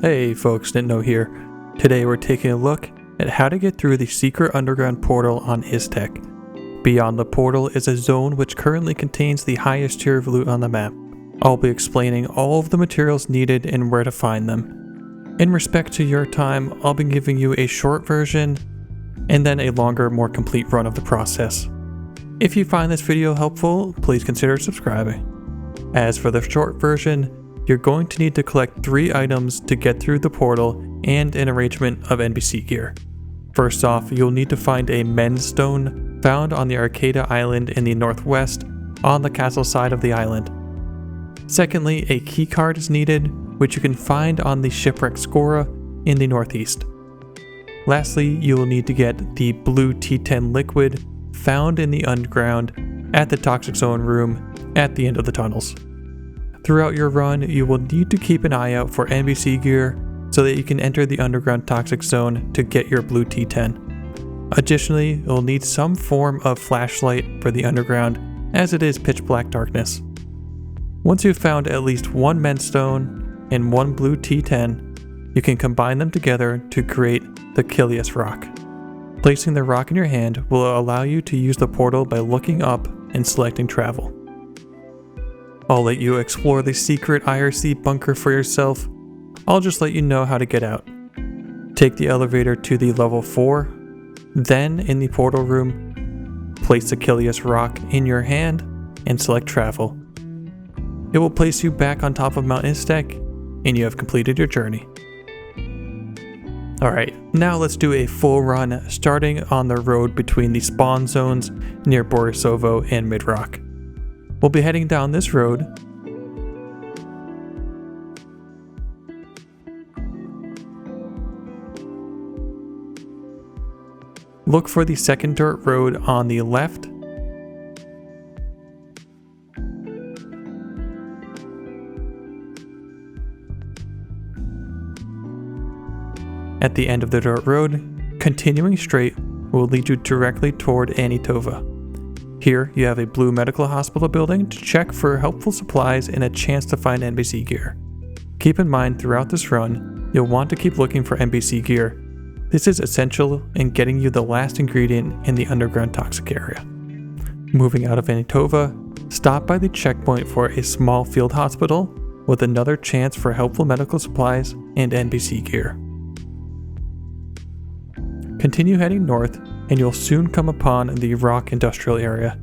Hey folks, Nitno here. Today we're taking a look at how to get through the secret underground portal on Iztek. Beyond the portal is a zone which currently contains the highest tier of loot on the map. I'll be explaining all of the materials needed and where to find them. In respect to your time, I'll be giving you a short version and then a longer, more complete run of the process. If you find this video helpful, please consider subscribing. As for the short version, you're going to need to collect 3 items to get through the portal and an arrangement of NPC gear. First off, you'll need to find a men's stone found on the Arcata Island in the northwest on the castle side of the island. Secondly, a keycard is needed, which you can find on the shipwreck Skora in the northeast. Lastly, you will need to get the blue T10 liquid found in the underground at the toxic zone room at the end of the tunnels. Throughout your run, you will need to keep an eye out for NPC gear so that you can enter the underground toxic zone to get your blue T10. Additionally, you'll need some form of flashlight for the underground as it is pitch black darkness. Once you've found at least 1 men's stone and 1 blue T10, you can combine them together to create the Achilles rock. Placing the rock in your hand will allow you to use the portal by looking up and selecting travel. I'll let you explore the secret IRC bunker for yourself. I'll just let you know how to get out. Take the elevator to the level 4, then in the portal room, place the Achilles rock in your hand and select travel. It will place you back on top of Mount Iztek and you have completed your journey. Alright, now let's do a full run starting on the road between the spawn zones near Borisovo and Midrock. We'll be heading down this road. Look for the second dirt road on the left. At the end of the dirt road, continuing straight will lead you directly toward Anitova. Here, you have a blue medical hospital building to check for helpful supplies and a chance to find NPC gear. Keep in mind throughout this run, you'll want to keep looking for NPC gear. This is essential in getting you the last ingredient in the underground toxic area. Moving out of Anitova, stop by the checkpoint for a small field hospital with another chance for helpful medical supplies and NPC gear. Continue heading north and you'll soon come upon the rock industrial area.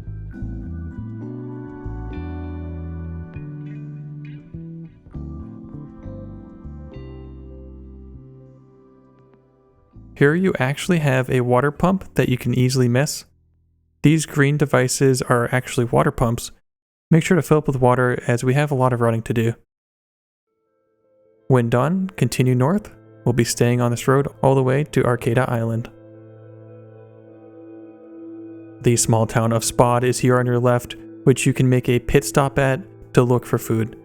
Here you actually have a water pump that you can easily miss. These green devices are actually water pumps. Make sure to fill up with water as we have a lot of running to do. When done, continue north. We'll be staying on this road all the way to Arcata Island. The small town of Spod is here on your left, which you can make a pit stop at to look for food.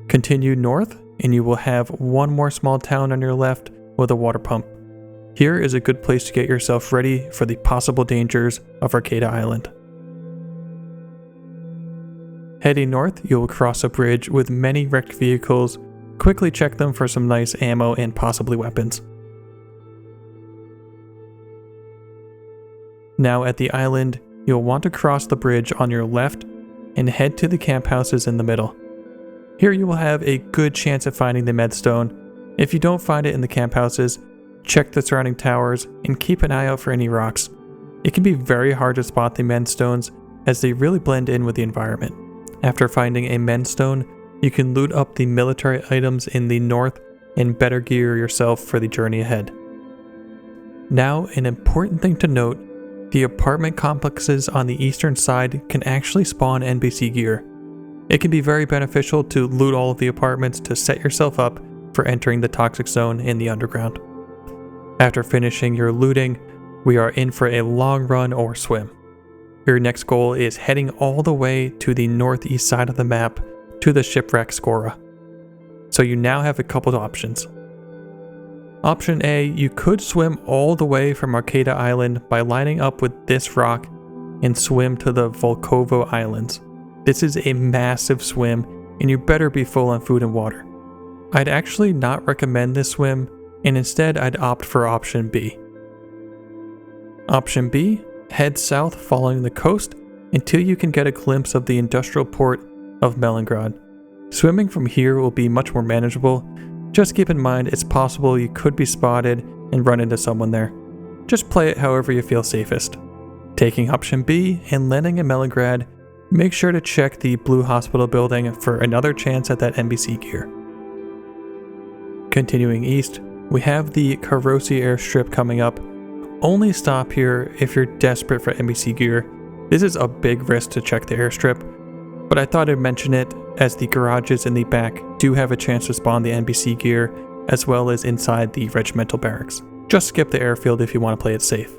Continue north and you will have one more small town on your left with a water pump. Here is a good place to get yourself ready for the possible dangers of Arcata Island. Heading north, you will cross a bridge with many wrecked vehicles. Quickly check them for some nice ammo and possibly weapons. Now at the island, you'll want to cross the bridge on your left and head to the camp houses in the middle. Here you will have a good chance at finding the medstone. If you don't find it in the camp houses, check the surrounding towers and keep an eye out for any rocks. It can be very hard to spot the medstones as they really blend in with the environment. After finding a medstone, you can loot up the military items in the north and better gear yourself for the journey ahead. Now, an important thing to note, the apartment complexes on the eastern side can actually spawn NPC gear. It can be very beneficial to loot all of the apartments to set yourself up for entering the toxic zone in the underground. After finishing your looting, we are in for a long run or swim. Your next goal is heading all the way to the northeast side of the map to the shipwreck Skora. So you now have a couple of options. Option A, you could swim all the way from Arcata Island by lining up with this rock and swim to the Volkovo Islands. This is a massive swim, and you better be full on food and water. I'd actually not recommend this swim, and instead I'd opt for option B. Option B, head south following the coast until you can get a glimpse of the industrial port of Melangrad. Swimming from here will be much more manageable. Just keep in mind it's possible you could be spotted and run into someone there. Just play it however you feel safest. Taking option B and landing in Melangrad, make sure to check the Blue Hospital building for another chance at that NBC gear. Continuing east, we have the Carrosi Airstrip coming up. Only stop here if you're desperate for NBC gear. This is a big risk to check the airstrip, but I thought I'd mention it as the garages in the back do have a chance to spawn the NBC gear as well as inside the regimental barracks. Just skip the airfield if you want to play it safe.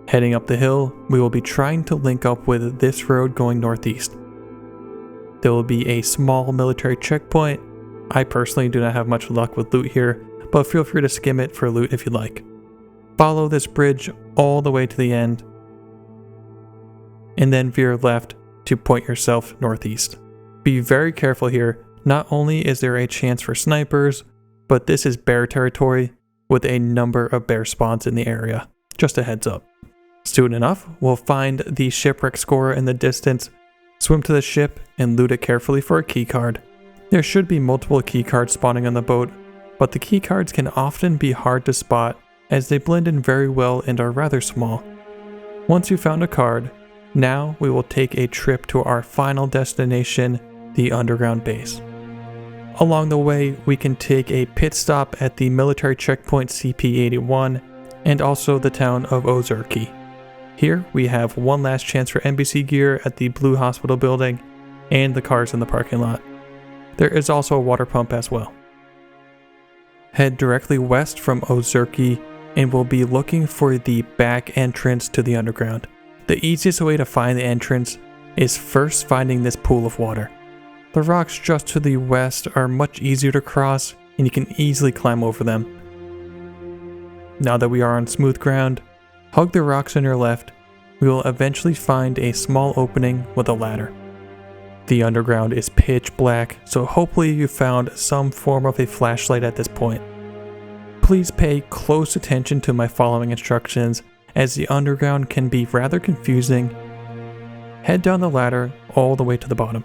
Heading up the hill, we will be trying to link up with this road going northeast. There will be a small military checkpoint. I personally do not have much luck with loot here, but feel free to skim it for loot if you'd like. Follow this bridge all the way to the end, and then veer left to point yourself northeast. Be very careful here. Not only is there a chance for snipers, but this is bear territory with a number of bear spawns in the area. Just a heads up. Soon enough, we'll find the shipwreck scorer in the distance, swim to the ship, and loot it carefully for a keycard. There should be multiple keycards spawning on the boat, but the keycards can often be hard to spot as they blend in very well and are rather small. Once you found a card, now we will take a trip to our final destination, the underground base. Along the way, we can take a pit stop at the military checkpoint CP-81 and also the town of Ozerki. Here we have one last chance for NBC gear at the Blue Hospital building and the cars in the parking lot. There is also a water pump as well. Head directly west from Ozerki and we'll be looking for the back entrance to the underground. The easiest way to find the entrance is first finding this pool of water. The rocks just to the west are much easier to cross and you can easily climb over them. Now that we are on smooth ground, hug the rocks on your left. We will eventually find a small opening with a ladder. The underground is pitch black, so hopefully you found some form of a flashlight at this point. Please pay close attention to my following instructions as the underground can be rather confusing. Head down the ladder all the way to the bottom.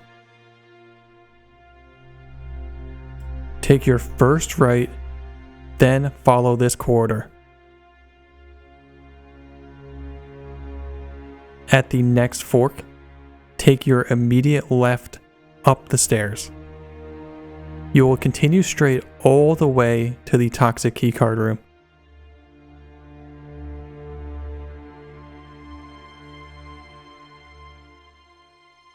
Take your first right, then follow this corridor. At the next fork, take your immediate left up the stairs. You will continue straight all the way to the toxic keycard room.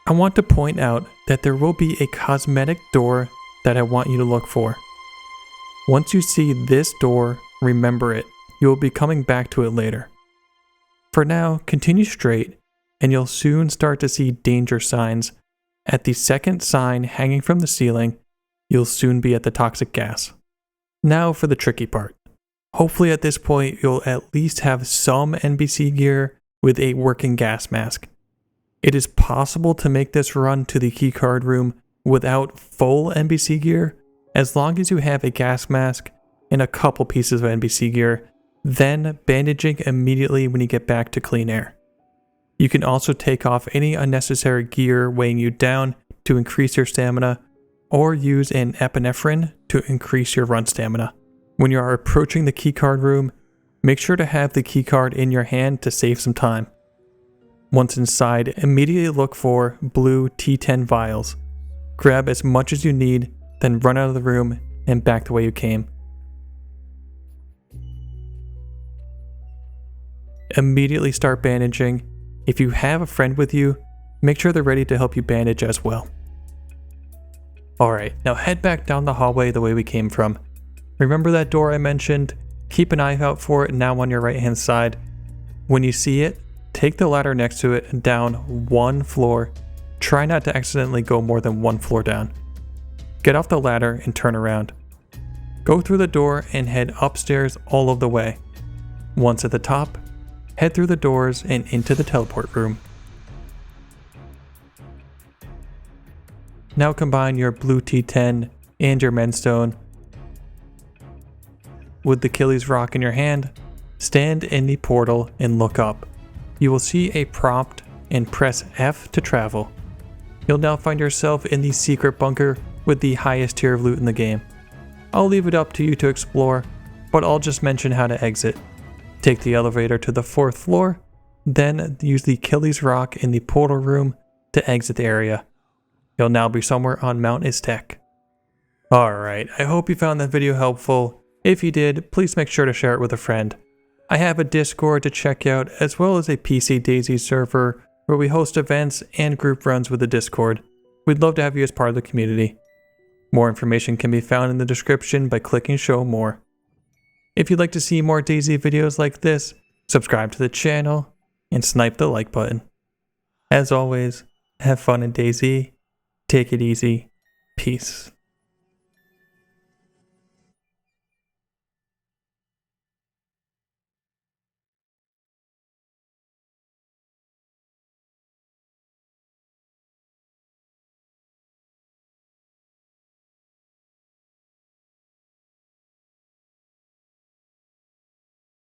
I want to point out that there will be a cosmetic door that I want you to look for. Once you see this door, remember it. You will be coming back to it later. For now, continue straight, and you'll soon start to see danger signs. At the second sign hanging from the ceiling, you'll soon be at the toxic gas. Now for the tricky part. Hopefully at this point, you'll at least have some NBC gear with a working gas mask. It is possible to make this run to the keycard room without full NBC gear, as long as you have a gas mask and a couple pieces of NBC gear, then bandaging immediately when you get back to clean air. You can also take off any unnecessary gear weighing you down to increase your stamina, or use an epinephrine to increase your run stamina. When you are approaching the keycard room, make sure to have the keycard in your hand to save some time. Once inside, immediately look for blue T10 vials. Grab as much as you need, then run out of the room and back the way you came. Immediately start bandaging. If you have a friend with you, make sure they're ready to help you bandage as well. Alright, now head back down the hallway the way we came from. Remember that door I mentioned? Keep an eye out for it now on your right hand side. When you see it, take the ladder next to it and down one floor. Try not to accidentally go more than one floor down. Get off the ladder and turn around. Go through the door and head upstairs all of the way. Once at the top, head through the doors and into the teleport room. Now combine your blue T10 and your Mendstone. With the Achilles rock in your hand, stand in the portal and look up. You will see a prompt and press F to travel. You'll now find yourself in the secret bunker with the highest tier of loot in the game. I'll leave it up to you to explore, but I'll just mention how to exit. Take the elevator to the 4th floor, then use the Achilles rock in the portal room to exit the area. You'll now be somewhere on Mount Iztek. Alright, I hope you found that video helpful. If you did, please make sure to share it with a friend. I have a Discord to check out, as well as a PC DayZ server where we host events and group runs with the Discord. We'd love to have you as part of the community. More information can be found in the description by clicking show more. If you'd like to see more DayZ videos like this, subscribe to the channel and snipe the like button. As always, have fun in DayZ, take it easy, peace.